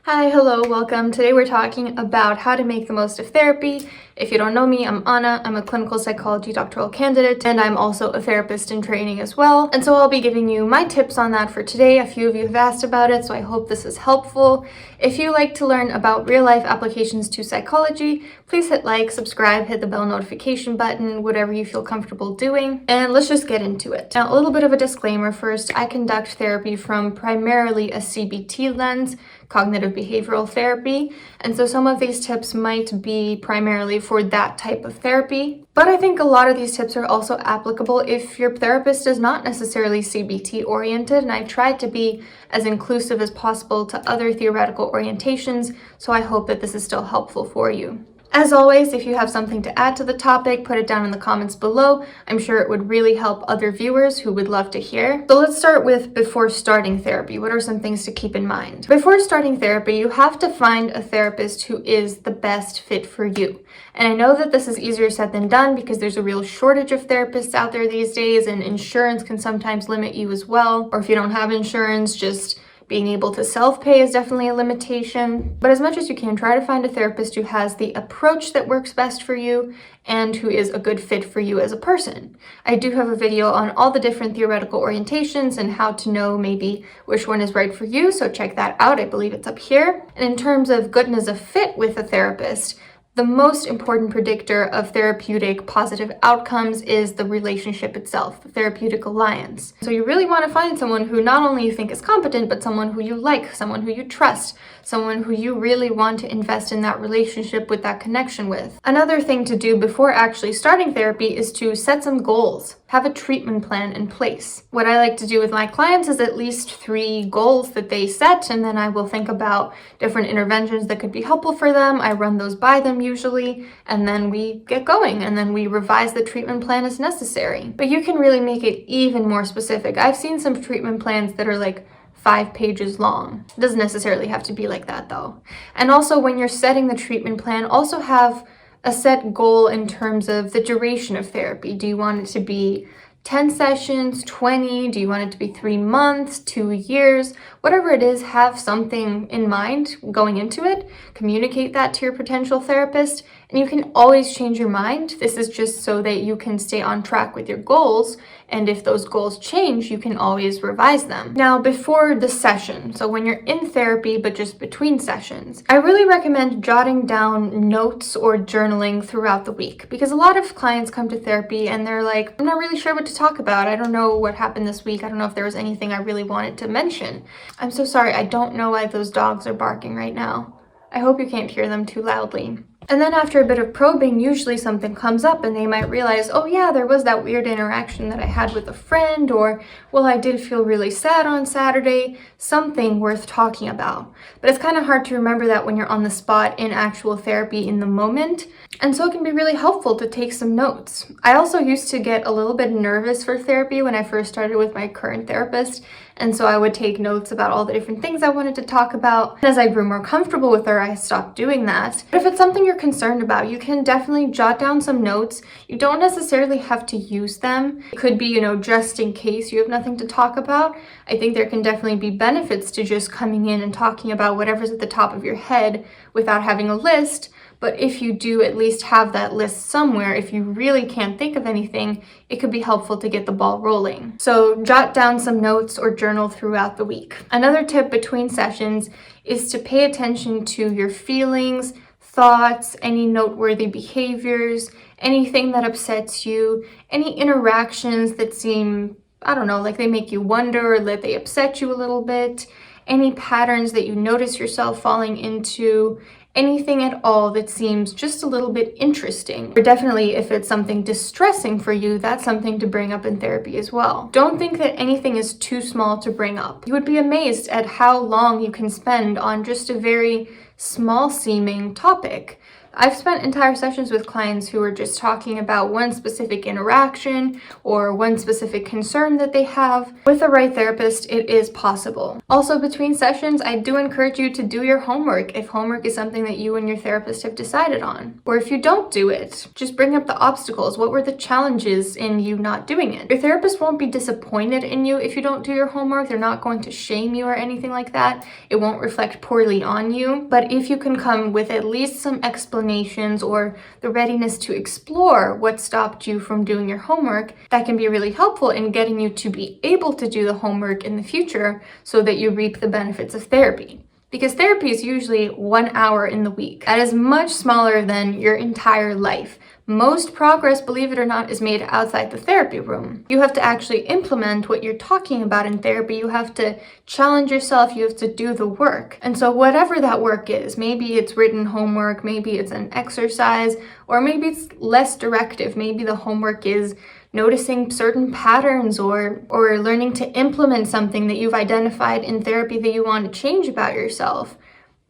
Hi, hello, welcome. Today we're talking about how to make the most of therapy. If you don't know me, I'm Anna. I'm a clinical psychology doctoral candidate, and I'm also a therapist in training as well. And so I'll be giving you my tips on that for today. A few of you have asked about it, so I hope this is helpful. If you like to learn about real-life applications to psychology, please hit like, subscribe, hit the bell notification button, whatever you feel comfortable doing. And let's just get into it. Now, a little bit of a disclaimer first. I conduct therapy from primarily a CBT lens, cognitive behavioral therapy, and so some of these tips might be primarily for that type of therapy, but I think a lot of these tips are also applicable if your therapist is not necessarily CBT oriented, and I tried to be as inclusive as possible to other theoretical orientations, so I hope that this is still helpful for you. As always, if you have something to add to the topic, put it down in the comments below. I'm sure it would really help other viewers who would love to hear. So let's start with before starting therapy. What are some things to keep in mind? Before starting therapy, you have to find a therapist who is the best fit for you. And I know that this is easier said than done because there's a real shortage of therapists out there these days, and insurance can sometimes limit you as well. Or if you don't have insurance, just being able to self-pay is definitely a limitation, but as much as you can, try to find a therapist who has the approach that works best for you and who is a good fit for you as a person. I do have a video on all the different theoretical orientations and how to know maybe which one is right for you, so check that out. I believe it's up here. And in terms of goodness of fit with a therapist, the most important predictor of therapeutic positive outcomes is the relationship itself, the therapeutic alliance. So you really want to find someone who not only you think is competent, but someone who you like, someone who you trust, someone who you really want to invest in that relationship with, that connection with. Another thing to do before actually starting therapy is to set some goals. Have a treatment plan in place. What I like to do with my clients is at least 3 goals that they set, and then I will think about different interventions that could be helpful for them. I run those by them usually, and then we get going, and then we revise the treatment plan as necessary. But you can really make it even more specific. I've seen some treatment plans that are like 5 pages long. It doesn't necessarily have to be like that though. And also when you're setting the treatment plan, also have a set goal in terms of the duration of therapy. Do you want it to be 10 sessions, 20? Do you want it to be 3 months, 2 years? Whatever it is, have something in mind going into it. Communicate that to your potential therapist, and you can always change your mind. This is just so that you can stay on track with your goals, and if those goals change, you can always revise them. Now, before the session, so when you're in therapy, but just between sessions, I really recommend jotting down notes or journaling throughout the week, because a lot of clients come to therapy and they're like, I'm not really sure what to talk about. I don't know what happened this week. I don't know if there was anything I really wanted to mention. I'm so sorry. I don't know why those dogs are barking right now. I hope you can't hear them too loudly. And then after a bit of probing, usually something comes up and they might realize, oh yeah, there was that weird interaction that I had with a friend, or, well, I did feel really sad on Saturday, something worth talking about. But it's kind of hard to remember that when you're on the spot in actual therapy in the moment. And so it can be really helpful to take some notes. I also used to get a little bit nervous for therapy when I first started with my current therapist. And so I would take notes about all the different things I wanted to talk about. And as I grew more comfortable with her, I stopped doing that. But if it's something you're concerned about, you can definitely jot down some notes. You don't necessarily have to use them. It could be, just in case you have nothing to talk about. I think there can definitely be benefits to just coming in and talking about whatever's at the top of your head without having a list. But if you do at least have that list somewhere, if you really can't think of anything, it could be helpful to get the ball rolling. So jot down some notes or journal throughout the week. Another tip between sessions is to pay attention to your feelings, thoughts, any noteworthy behaviors, anything that upsets you, any interactions that seem, I don't know, like they make you wonder or that they upset you a little bit, any patterns that you notice yourself falling into, anything at all that seems just a little bit interesting. Or definitely if it's something distressing for you, that's something to bring up in therapy as well. Don't think that anything is too small to bring up. You would be amazed at how long you can spend on just a very small seeming topic. I've spent entire sessions with clients who are just talking about one specific interaction or one specific concern that they have. With the right therapist, it is possible. Also, between sessions, I do encourage you to do your homework if homework is something that you and your therapist have decided on. Or if you don't do it, just bring up the obstacles. What were the challenges in you not doing it? Your therapist won't be disappointed in you if you don't do your homework. They're not going to shame you or anything like that. It won't reflect poorly on you. But if you can come with at least some explanations or the readiness to explore what stopped you from doing your homework, that can be really helpful in getting you to be able to do the homework in the future so that you reap the benefits of therapy. Because therapy is usually 1 hour in the week. That is much smaller than your entire life. Most progress, believe it or not, is made outside the therapy room. You have to actually implement what you're talking about in therapy. You have to challenge yourself. You have to do the work. And so whatever that work is, maybe it's written homework, maybe it's an exercise, or maybe it's less directive. Maybe the homework is noticing certain patterns or learning to implement something that you've identified in therapy that you want to change about yourself.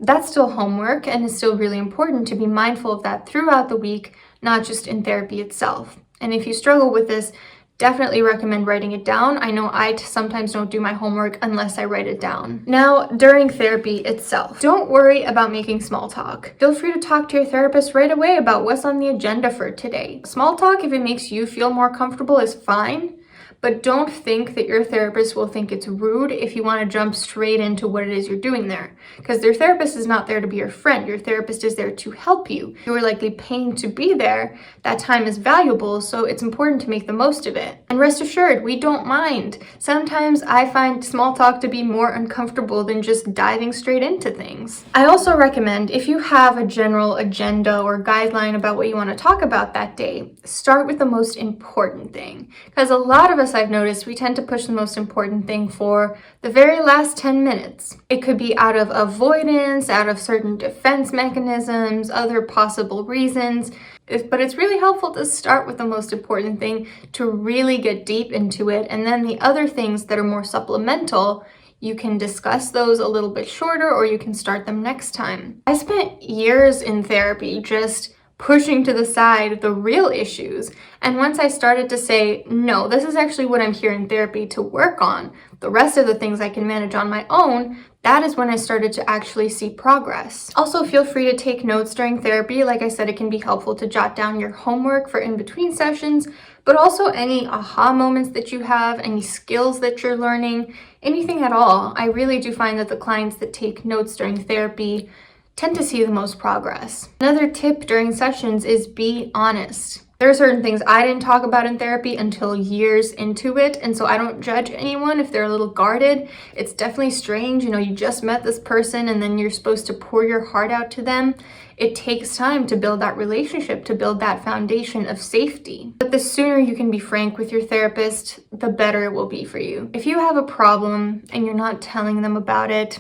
That's still homework, and it's still really important to be mindful of that throughout the week, not just in therapy itself. And if you struggle with this, definitely recommend writing it down. I know I sometimes don't do my homework unless I write it down. Now, during therapy itself, don't worry about making small talk. Feel free to talk to your therapist right away about what's on the agenda for today. Small talk, if it makes you feel more comfortable, is fine. But don't think that your therapist will think it's rude if you want to jump straight into what it is you're doing there. Because your therapist is not there to be your friend. Your therapist is there to help you. You're likely paying to be there. That time is valuable, so it's important to make the most of it. And rest assured, we don't mind. Sometimes I find small talk to be more uncomfortable than just diving straight into things. I also recommend, if you have a general agenda or guideline about what you want to talk about that day, start with the most important thing. Because a lot of us, I've noticed, we tend to push the most important thing for the very last 10 minutes. It could be out of avoidance, out of certain defense mechanisms, other possible reasons. But it's really helpful to start with the most important thing to really get deep into it. And then the other things that are more supplemental, you can discuss those a little bit shorter, or you can start them next time. I spent years in therapy just pushing to the side the real issues. And once I started to say, no, this is actually what I'm here in therapy to work on, the rest of the things I can manage on my own, that is when I started to actually see progress. Also, feel free to take notes during therapy. Like I said, it can be helpful to jot down your homework for in-between sessions, but also any aha moments that you have, any skills that you're learning, anything at all. I really do find that the clients that take notes during therapy tend to see the most progress. Another tip during sessions is be honest. There are certain things I didn't talk about in therapy until years into it, and so I don't judge anyone if they're a little guarded. It's definitely strange, you just met this person and then you're supposed to pour your heart out to them. It takes time to build that relationship, to build that foundation of safety. But the sooner you can be frank with your therapist, the better it will be for you. If you have a problem and you're not telling them about it,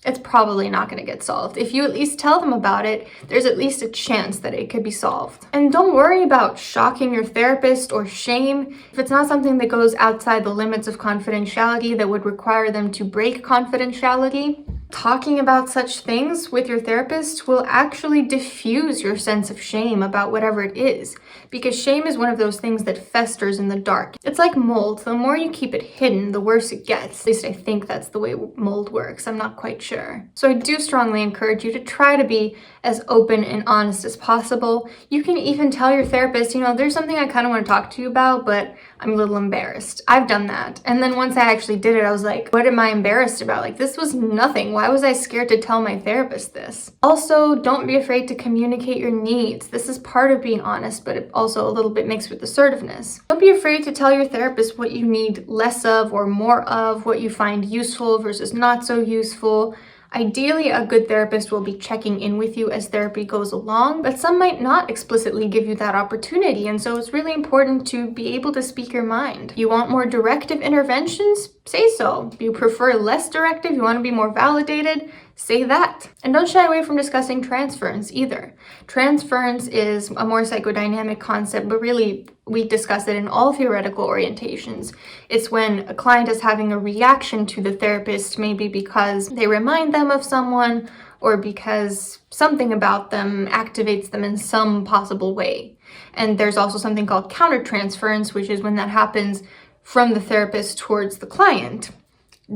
it's probably not going to get solved. If you at least tell them about it, there's at least a chance that it could be solved. And don't worry about shocking your therapist or shame. If it's not something that goes outside the limits of confidentiality that would require them to break confidentiality, talking about such things with your therapist will actually diffuse your sense of shame about whatever it is, because shame is one of those things that festers in the dark. It's like mold. The more you keep it hidden, the worse it gets. At least I think that's the way mold works. I'm not quite sure. So I do strongly encourage you to try to be as open and honest as possible. You can even tell your therapist, there's something I kind of want to talk to you about, but I'm a little embarrassed. I've done that. And then once I actually did it, I was like, what am I embarrassed about? This was nothing. Why was I scared to tell my therapist this? Also, don't be afraid to communicate your needs. This is part of being honest, but it also a little bit mixed with assertiveness. Don't be afraid to tell your therapist what you need less of or more of, what you find useful versus not so useful. Ideally, a good therapist will be checking in with you as therapy goes along, but some might not explicitly give you that opportunity, and so it's really important to be able to speak your mind. You want more directive interventions? Say so. You prefer less directive? You want to be more validated? say that. And don't shy away from discussing transference either. Transference is a more psychodynamic concept, but really we discuss it in all theoretical orientations. It's when a client is having a reaction to the therapist, maybe because they remind them of someone or because something about them activates them in some possible way. And there's also something called countertransference, which is when that happens from the therapist towards the client.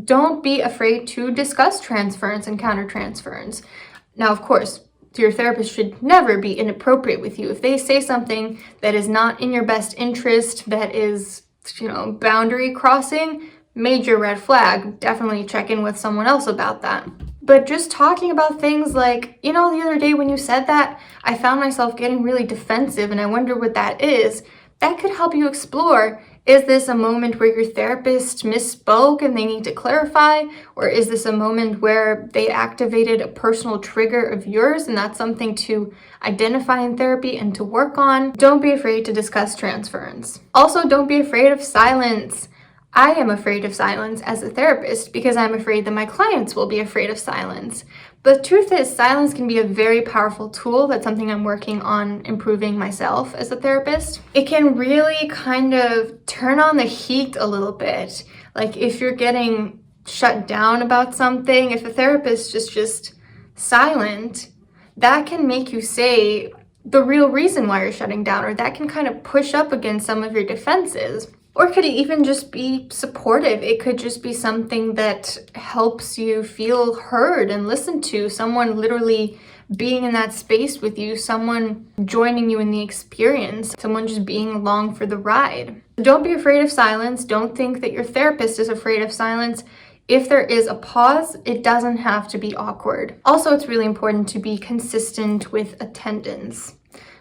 Don't be afraid to discuss transference and countertransference. Now, of course, your therapist should never be inappropriate with you. If they say something that is not in your best interest, that is, boundary crossing, major red flag. Definitely check in with someone else about that. But just talking about things like, the other day when you said that, I found myself getting really defensive and I wonder what that is. That could help you explore, is this a moment where your therapist misspoke and they need to clarify? Or is this a moment where they activated a personal trigger of yours and that's something to identify in therapy and to work on? Don't be afraid to discuss transference. Also, don't be afraid of silence. I am afraid of silence as a therapist because I'm afraid that my clients will be afraid of silence. But the truth is, silence can be a very powerful tool. That's something I'm working on improving myself as a therapist. It can really kind of turn on the heat a little bit. Like if you're getting shut down about something, if a therapist is just silent, that can make you say the real reason why you're shutting down, or that can kind of push up against some of your defenses. Or could it even just be supportive? It could just be something that helps you feel heard and listened to, someone literally being in that space with you, someone joining you in the experience, someone just being along for the ride. Don't be afraid of silence. Don't think that your therapist is afraid of silence. If there is a pause, it doesn't have to be awkward. Also, it's really important to be consistent with attendance.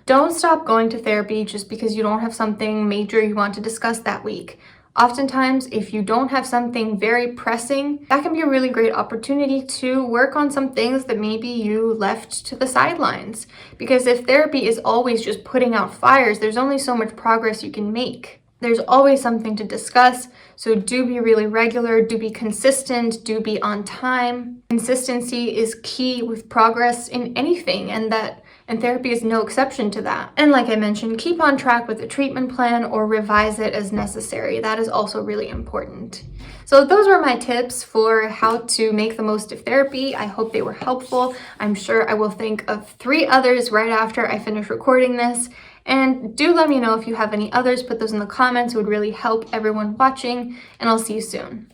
Don't stop going to therapy just because you don't have something major you want to discuss that week. Oftentimes, if you don't have something very pressing, that can be a really great opportunity to work on some things that maybe you left to the sidelines. Because if therapy is always just putting out fires, there's only so much progress you can make. There's always something to discuss, so do be really regular, do be consistent, do be on time. Consistency is key with progress in anything, and therapy is no exception to that. And like I mentioned, keep on track with the treatment plan or revise it as necessary. That is also really important. So those were my tips for how to make the most of therapy. I hope they were helpful. I'm sure I will think of 3 others right after I finish recording this. And do let me know if you have any others. Put those in the comments. It would really help everyone watching. And I'll see you soon.